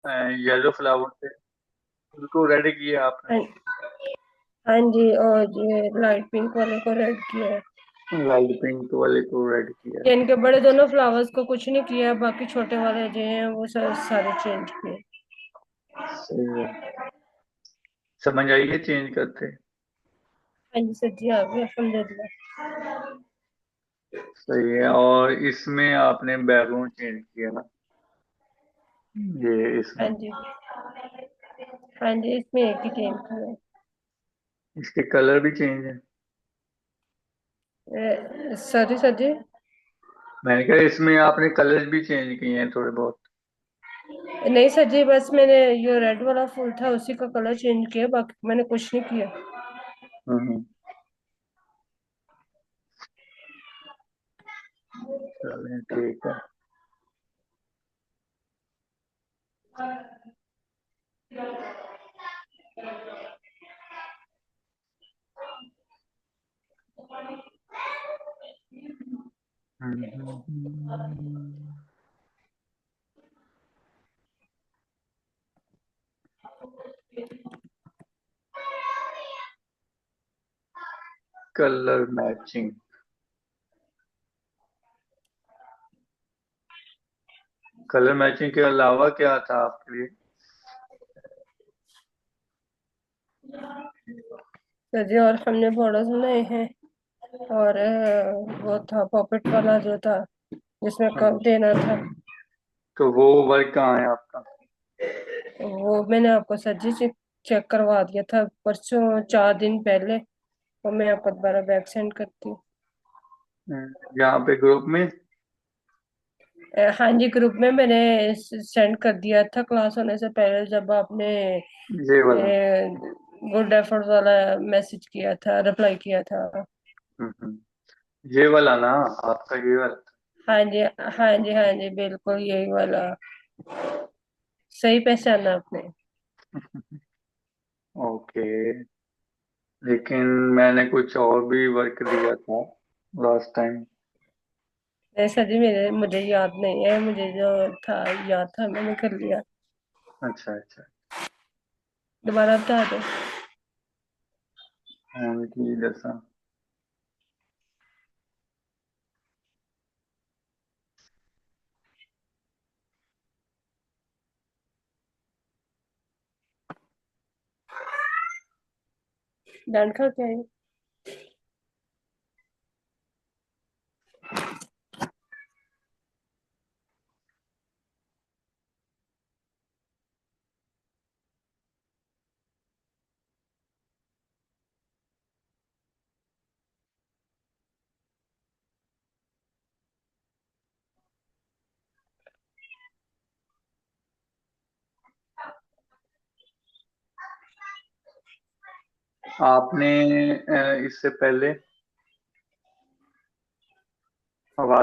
Yellow flower थे, उनको red किया आपने? हाँ हाँ जी, और ये लाइट पिंक वाले को रेड किया है। लाइट पिंक वाले को रेड किया है। ये इनके बड़े दोनों फ्लावर्स को कुछ नहीं किया, बाकी छोटे वाले जो हैं वो सारे चेंज किए। सही है। समझ आइए चेंज करते। हाँ जी सर जी, आ गया अल्हम्दुलिल्लाह। सही है। और इसमें आपने बैकग्राउंड चेंज किया ना, ये हाँ इसमें? जी। हाँ जी, इसमें एक ही चेंज किया इसके कलर भी चेंज है? है। सॉरी सर जी। मैंने कहा इसमें आपने कलर्स भी चेंज किए हैं थोड़े बहुत? नहीं सर जी, बस मैंने जो रेड वाला फूल था उसी का कलर चेंज किया, बाकी मैंने कुछ नहीं किया। हम्म। चलें ठीक है। Colour matching. कलर मैचिंग के अलावा क्या था आपके लिए? सर जी और हमने बॉर्डर्स बनाए हैं, और वो था पॉकेट वाला जो था जिसमें हाँ कप जी। देना था। तो वो वर्क कहाँ है आपका? वो मैंने आपको सर जी चेक करवा दिया था परसों, 4 दिन पहले। और मैं आपको दोबारा बैक सेंड करती हूँ। यहाँ पे ग्रुप में? हाँ जी, ग्रुप में मैंने सेंड कर दिया था क्लास होने से पहले, जब आपने ये वाला? गुड एफर्ट वाला मैसेज किया था, रिप्लाई किया था। ये वाला ना, आपका ये वाला? हाँ जी हाँ जी हाँ जी, बिल्कुल यही वाला। सही पहचाना आपने। ओके। लेकिन मैंने कुछ और भी वर्क दिया था लास्ट टाइम। नहीं सर जी, मुझे याद नहीं है, मुझे जो था याद था, मैंने कर लिया। अच्छा अच्छा। दोबारा बता दो। उनकी जैसा। डांट खा क्या है? आपने इससे पहले आवाज